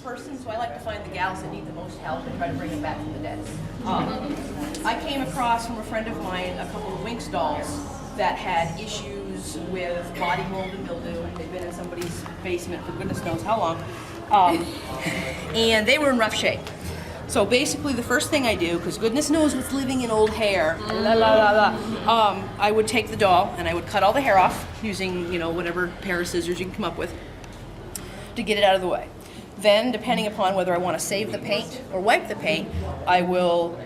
person, so I like to find the gals that need the most help and try to bring them back from the dead. I came across from a friend of mine a couple of Winx dolls that had issues with body mold and mildew. They'd been in somebody's basement for goodness knows how long. And they were in rough shape. So basically the first thing I do, because goodness knows what's living in old hair, I would take the doll and I would cut all the hair off using, you know, whatever pair of scissors you can come up with to get it out of the way. Then, depending upon whether I want to save the paint or wipe the paint, I will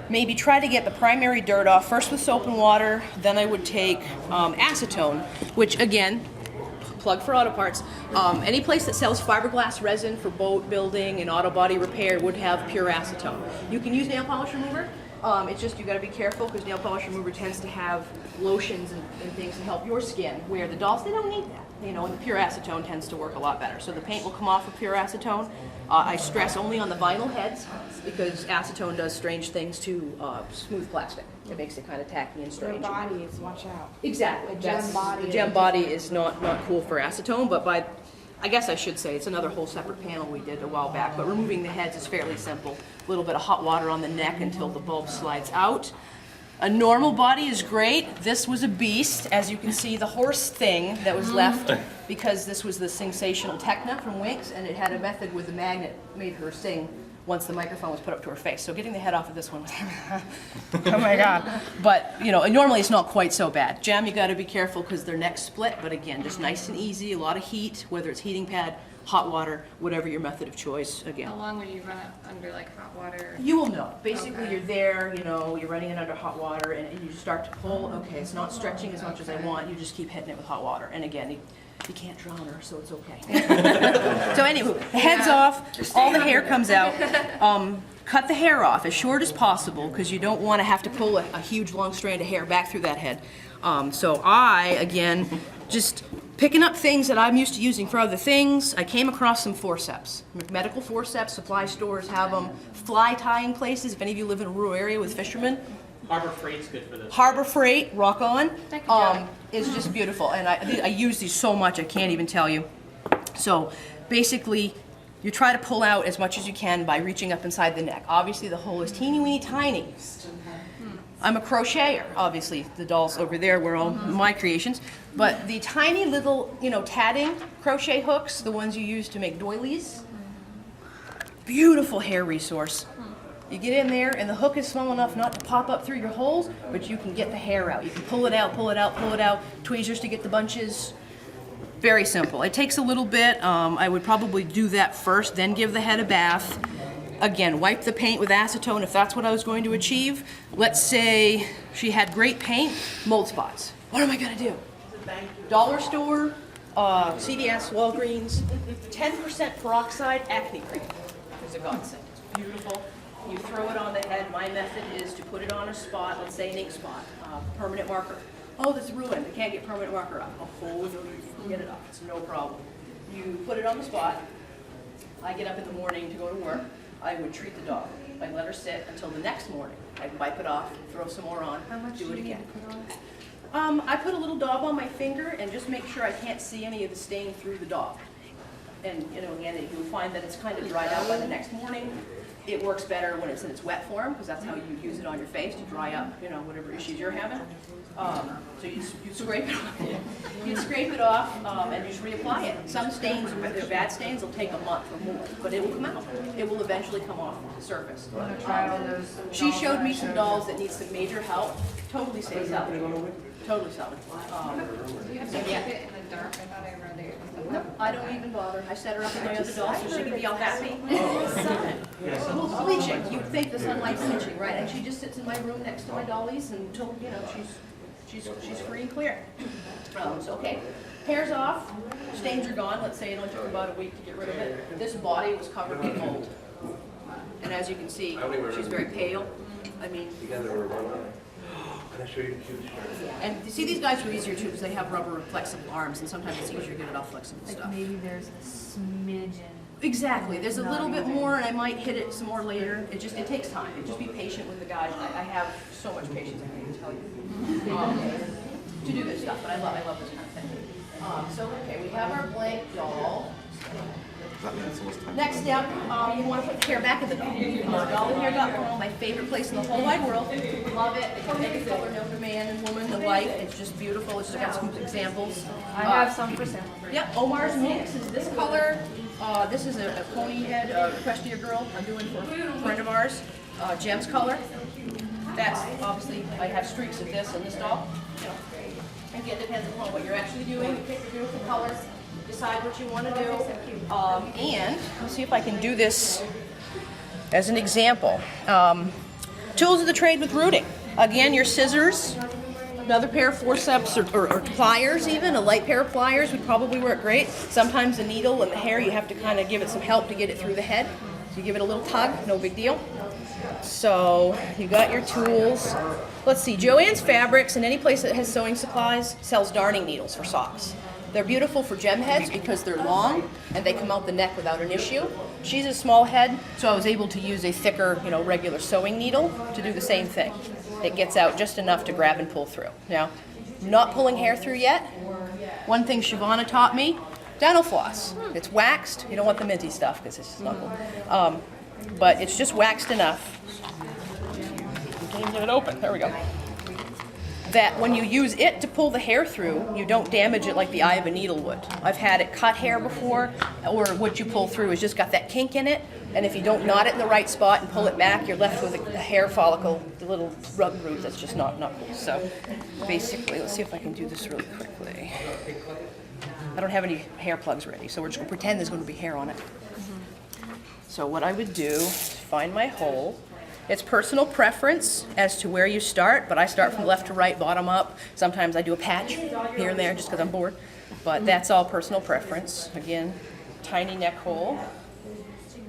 maybe try to get the primary dirt off first with soap and water. Then I would take acetone, which again, plug for auto parts. Any place that sells fiberglass resin for boat building and auto body repair would have pure acetone. You can use nail polish remover. It's just you got to be careful because nail polish remover tends to have lotions and things to help your skin, where the dolls, they don't need that. You know, and the pure acetone tends to work a lot better. So the paint will come off with pure acetone. I stress only on the vinyl heads because acetone does strange things to smooth plastic. It makes it kind of tacky and strange. Your body is, watch out. Exactly. The gem body. The gem body is not cool for acetone, but I guess I should say it's another whole separate panel we did a while back, but removing the heads is fairly simple. A little bit of hot water on the neck until the bulb slides out. A normal body is great. This was a beast. As you can see, the horse thing that was left, because this was the sensational Techna from Winx, and it had a method with the magnet made her sing once the microphone was put up to her face. So getting the head off of this one was, oh my God. But, you know, normally it's not quite so bad. Gem, you gotta be careful because their necks split, but again, just nice and easy, a lot of heat, whether it's heating pad, hot water, whatever your method of choice, again. How long would you run it under like hot water? You will know. Basically, Okay. you're there, you know, you're running it under hot water, and you start to pull. Okay, it's not stretching as much as I want. You just keep hitting it with hot water. And again, you can't drown her, so it's okay. So anywho, the head's off, all the hair comes out. Cut the hair off as short as possible because you don't want to have to pull a huge long strand of hair back through that head. So I, again, just picking up things that I'm used to using for other things. I came across some forceps. Medical forceps, supply stores have them. Fly tying places, if any of you live in a rural area with fishermen. Harbor Freight's good for this. Harbor Freight, rock on, is just beautiful. And I use these so much, I can't even tell you. So basically, you try to pull out as much as you can by reaching up inside the neck. Obviously, the hole is teeny weeny tiny. I'm a crocheter, obviously. The dolls over there were all my creations. But the tiny little, you know, tatting crochet hooks, the ones you use to make doilies, beautiful hair resource. You get in there and the hook is small enough not to pop up through your holes, but you can get the hair out. You can pull it out, pull it out, pull it out, tweezers to get the bunches. Very simple. It takes a little bit. I would probably do that first, then give the head a bath. Again, wipe the paint with acetone if that's what I was going to achieve. Let's say she had great paint, mold spots. What am I gonna do? Dollar store, CVS, Walgreens, 10% peroxide acne cream is a godsend. It's beautiful. You throw it on the head. My method is to put it on a spot, let's say an ink spot, permanent marker. Oh, that's ruined. I can't get permanent marker off. Oh, no, you can get it off. It's no problem. You put it on the spot. I get up in the morning to go to work. I would treat the dog. I'd let her sit until the next morning. I'd wipe it off, throw some more on, do it again. I put a little daub on my finger and just make sure I can't see any of the stain through the daub. And you know, again, you'll find that it's kind of dried out by the next morning. It works better when it's in its wet form because that's how you use it on your face to dry up, you know, whatever issues you're having. So you scrape it off. You scrape it off and you just reapply it. Some stains, if they're bad stains, will take a month or more, but it will come out. It will eventually come off the surface. She showed me some dolls that need some major help. Totally safe. Totally solid. Do you have to keep it in the dark? I thought I read it. No, I don't even bother. I set her up with my other dolls so she can be all happy. Well, bleaching. You'd think the sunlight's bleaching, right? And she just sits in my room next to my dollies until, you know, she's free and clear. So, okay, hair's off, stains are gone. Let's say it only took about a week to get rid of it. This body was covered with mold. And as you can see, she's very pale. I mean, Can I show you the cute shirt? and you see these guys are easier too because they have rubber flexible arms and sometimes it's easier to get it off flexible Like stuff. maybe there's a smidgen. Exactly. There's a little bit more, and I might hit it some more later. It takes time. Just be patient with the guys. I have so much patience. I can't even tell you to do this stuff. But I love this kind of thing. So okay, we have our blank doll. That means almost time. Next step, you want to put the hair back in the dollyhair.com, my favorite place in the whole wide world. Love it. It's every color known to man and woman alike. It's just beautiful. It's just got some examples. I have some for sale. Yep, Omar's Mix is this color. This is a pony head request to your girl. I'm doing for a friend of ours. Jem's color. That's obviously, I have streaks of this and this doll. You know, again, depends upon what you're actually doing. You pick your beautiful colors. Decide what you want to do, and let's see if I can do this as an example. Tools of the trade with rooting. Again, your scissors, another pair of forceps or pliers even, a light pair of pliers would probably work great. Sometimes the needle and the hair, you have to kind of give it some help to get it through the head. So you give it a little tug, no big deal. So you got your tools. Let's see, Joann's Fabrics and any place that has sewing supplies sells darning needles for socks. They're beautiful for gem heads because they're long and they come out the neck without an issue. She's a small head, so I was able to use a thicker, regular sewing needle to do the same thing. It gets out just enough to grab and pull through. Now, not pulling hair through yet. One thing Shavana taught me, dental floss. It's waxed. You don't want the minty stuff because it's not cool. But it's just waxed enough. You can't even get it open. There we go. That when you use it to pull the hair through, you don't damage it like the eye of a needle would. I've had it cut hair before, or what you pull through has just got that kink in it, and if you don't knot it in the right spot and pull it back, you're left with a hair follicle, the little rub root that's just not cool. So basically, let's see if I can do this really quickly. I don't have any hair plugs ready, so we're just going to pretend there's going to be hair on it. So what I would do is find my hole. It's personal preference as to where you start, but I start from left to right, bottom up. Sometimes I do a patch here and there just because I'm bored, but that's all personal preference. Again, tiny neck hole.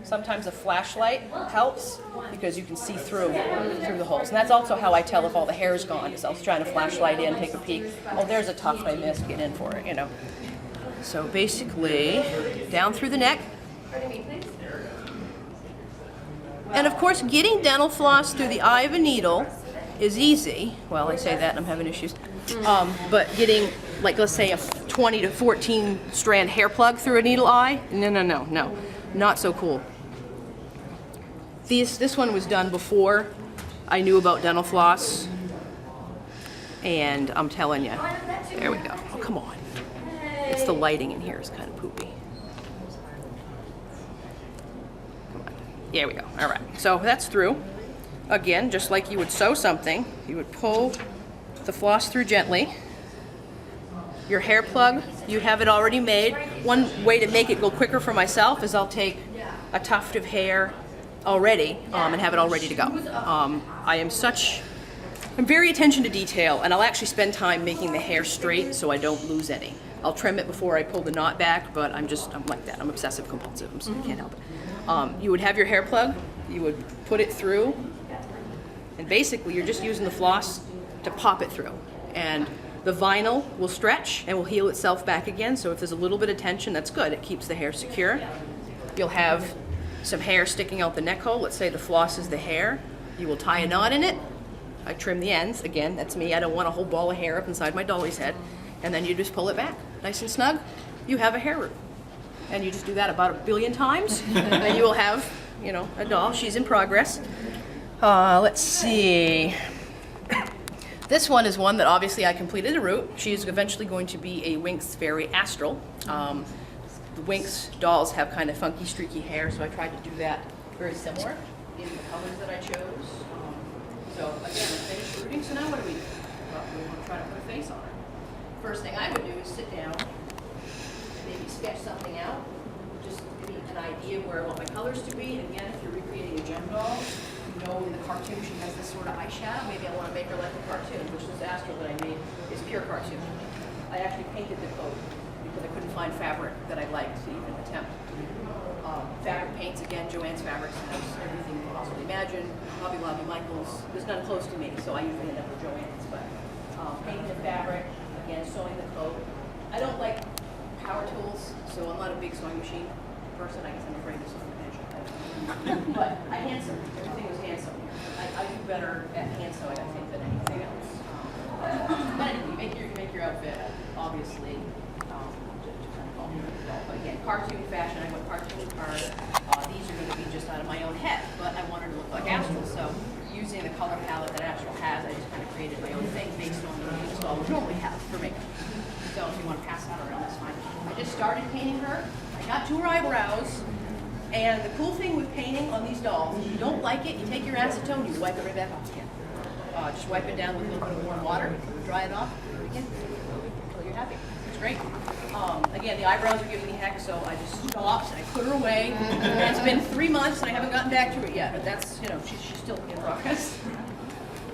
Sometimes a flashlight helps because you can see through the holes. And that's also how I tell if all the hair is gone, is I'll try to flashlight in, take a peek. Oh, there's a tuft I missed, get in for it, So basically, down through the neck. And of course, getting dental floss through the eye of a needle is easy. Well, I say that and I'm having issues. But getting, let's say a 20 to 14 strand hair plug through a needle eye, no, not so cool. This one was done before I knew about dental floss. And I'm telling you, there we go. Oh, come on. It's the lighting in here is kind of poopy. There we go. All right. So that's through. Again, just like you would sew something, you would pull the floss through gently. Your hair plug, you have it already made. One way to make it go quicker for myself is I'll take a tuft of hair already and have it all ready to go. I'm very attention to detail, and I'll actually spend time making the hair straight so I don't lose any. I'll trim it before I pull the knot back, but I'm like that. I'm obsessive compulsive. I can't help it. You would have your hair plug, you would put it through, and basically you're just using the floss to pop it through. And the vinyl will stretch and will heal itself back again, so if there's a little bit of tension, that's good. It keeps the hair secure. You'll have some hair sticking out the neck hole. Let's say the floss is the hair. You will tie a knot in it. I trim the ends. Again, that's me. I don't want a whole ball of hair up inside my dolly's head. And then you just pull it back. Nice and snug. You have a hair root. And you just do that about 1 billion times, then you will have, a doll. She's in progress. Let's see. This one is one that obviously I completed a root. She is eventually going to be a Winx Fairy Astral. The Winx dolls have kind of funky, streaky hair, so I tried to do that very similar in the colors that I chose. So again, I finished rooting, so now what do we do? Well, we want to try to put a face on her. First thing I would do is sit down, maybe sketch something out, just give me an idea of where I want my colors to be. And again, if you're recreating a gem doll, in the cartoon she has this sort of eyeshadow. Maybe I want to make her like a cartoon, which this Astral that I made is pure cartoon. I actually painted the coat because I couldn't find fabric that I liked to even attempt. Fabric paints, again, Joann's Fabrics has everything you can possibly imagine. Hobby Lobby, Michaels, there's none close to me, so I usually end up with Joann's. But painting the fabric, again, sewing the coat. I don't like power tools, so I'm not a big sewing machine person. I guess I'm afraid of sewing machine. But I hand sew. Everything was hand sewn. I do better at hand sewing, I think, than anything else. But anyway, you make your outfit, obviously, to kind of call it. But again, cartoon fashion. I went cartoon her eyebrows. And the cool thing with painting on these dolls, if you don't like it, you take your acetone, you wipe it right back off again. Just wipe it down with a little bit of warm water, dry it off, do it again, until you're happy. It's great. Again, the eyebrows are giving me heck, so I just stopped and I put her away. And it's been 3 months and I haven't gotten back to it yet, but that's, you know, she's still in progress.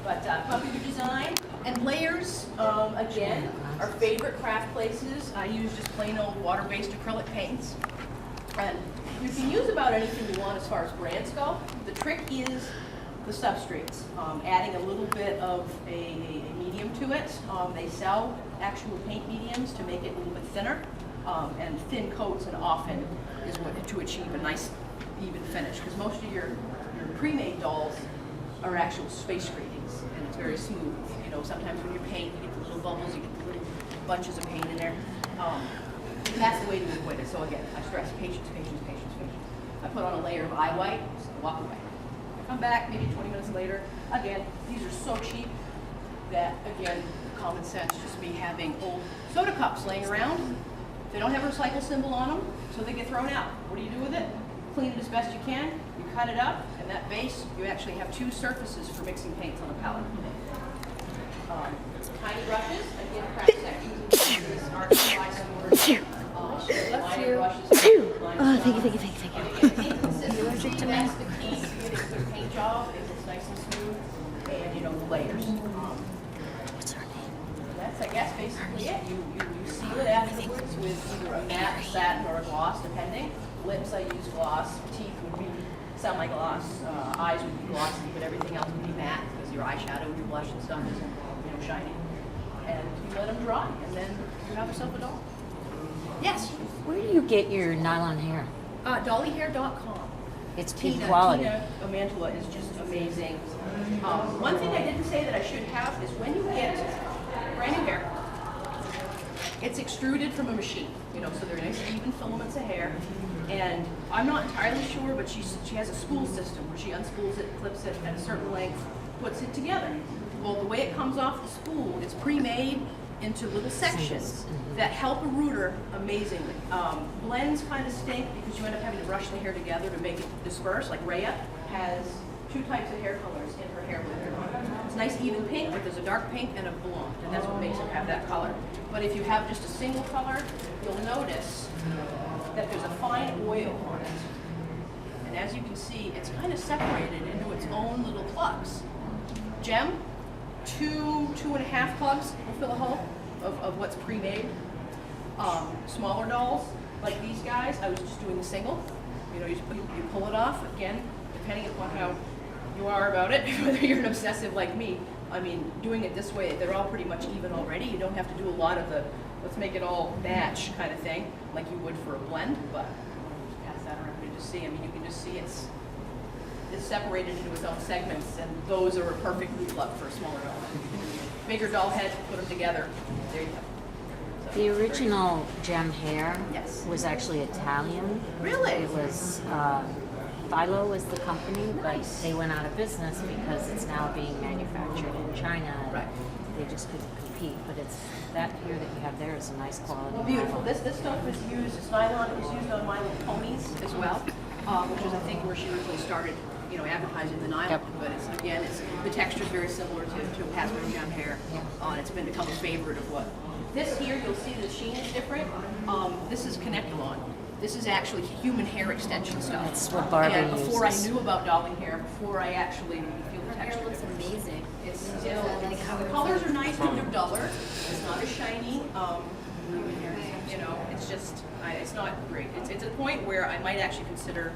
But puppy design and layers, again, our favorite craft places. I use just plain old water-based acrylic paints. And you can use about anything you want as far as brands go. The trick is the substrates, adding a little bit of a medium to it. They sell actual paint mediums to make it a little bit thinner, and thin coats and often is what to achieve a nice even finish, because most of your pre-made dolls are actual space gratings and it's very smooth. You know, sometimes when you paint, you get the little bubbles, you get the little bunches of paint in there. That's the way to avoid it. So again, I stress patience, patience, patience, patience. I put on a layer of eye white, walk away. I come back maybe 20 minutes later. Again, these are so cheap that, again, common sense, just me having old soda cups laying around. They don't have a recycle symbol on them, so they get thrown out. What do you do with it? Clean it as best you can. You cut it up, and that base, you actually have 2 surfaces for mixing paints on a palette. Tiny brushes, again, craft sections. These are by some order. Liner brushes. Oh, thank you. Consistency, that's the key to getting a good paint job. It's nice and smooth, and you know the layers. That's, I guess, basically it. You seal it afterwards with either a matte, satin, or a gloss, depending. Lips, I use gloss. Teeth would be semi-gloss. Eyes would be glossy, but everything else would be matte because your eyeshadow, your blush and stuff isn't, you know, shiny. And you let them dry, and then you have yourself a doll. Yes. Where do you get your nylon hair? Dollyhair.com. It's peak Tina quality. Amantula is just amazing. One thing I didn't say that I should have is when you get brand new hair, it's extruded from a machine, you know, so they're nice even filaments of hair. And I'm not entirely sure, but she has a spool system where she unspools it, clips it at a certain length, puts it together. Well, the way it comes off the spool, it's pre-made into little sections that help a rooter amazingly. Blends kind of stink because you end up having to brush the hair together to make it disperse. Like Rhea has 2 types of hair colors in her hair with her. It's nice even pink, but there's a dark pink and a blonde, and that's what makes her have that color. But if you have just a single color, you'll notice that there's a fine oil on it. And as you can see, it's kind of separated into its own little plugs. Gem, 2.5 plugs will fill a hole of what's pre-made. Smaller dolls, like these guys, I was just doing a single. You know, you pull it off, again, depending upon how you are about it, whether you're an obsessive like me. I mean, doing it this way, they're all pretty much even already. You don't have to do a lot of the, let's make it all match kind of thing, like you would for a blend, but just pass that around for you to see. I mean, you can just see it's separated into its own segments, and those are a perfect root plug for a smaller doll. Bigger doll head, put them together, there you go. So, The original Gem hair Yes. was actually Italian. Really? It was, Philo was the company, but Nice. they went out of business because it's now being manufactured in China. And Right. They just couldn't compete, but it's that hair that you have there is a nice quality. Well, beautiful. This stuff was used, it's nylon, it was used on My Little Ponies as well, which is, I think, where she originally started, you know, advertising the nylon. Yep. But it's, again, the texture is very similar to Pastel Gem hair. It's become a favorite of what. This here, you'll see the sheen is different. This is Connectalon. This is actually human hair extension stuff. That's what Barbie And before uses. I knew about dolly hair, before I actually feel the Her hair texture looks difference. amazing. It's still, the colors are nice, but they're duller. It's not as shiny. You know, it's just, it's not great. It's a point where I might actually consider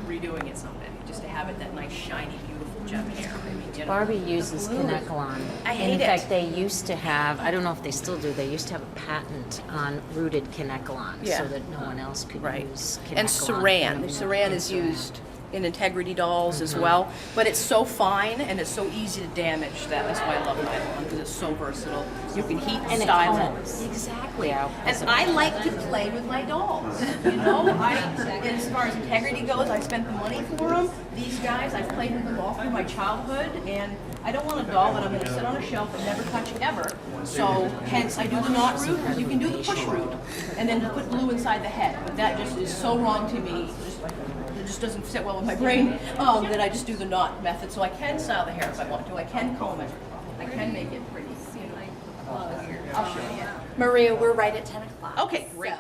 redoing it someday, just to have it that nice, shiny, beautiful gem hair. I mean, you know, Barbie uses Connectalon. I hate In it. fact, they used to have, I don't know if they still do, they used to have a patent on rooted Connectalon Yeah. so that no one else could Right. use Connectalon. And Saran. And Saran is Saran. used in integrity dolls as well. But it's so fine and it's so easy to damage that that's why I love nylon, because it's so versatile. You can heat and And it style combs. it. Exactly. Yeah, And I like to play with my dolls. You know, as far as integrity goes, I spent the money for them. These guys, I've played with them all through my childhood, and I don't want a doll that I'm going to sit on a shelf and never touch ever. So hence I do the knot root, because you can do the push root, and then put glue inside the head. But that just is so wrong to me. It just doesn't sit well with my brain that I just do the knot method. So I can style the hair if I want to. I can comb it. I can make it pretty. I'll show you. Maria, we're right at 10 o'clock. Okay, great. So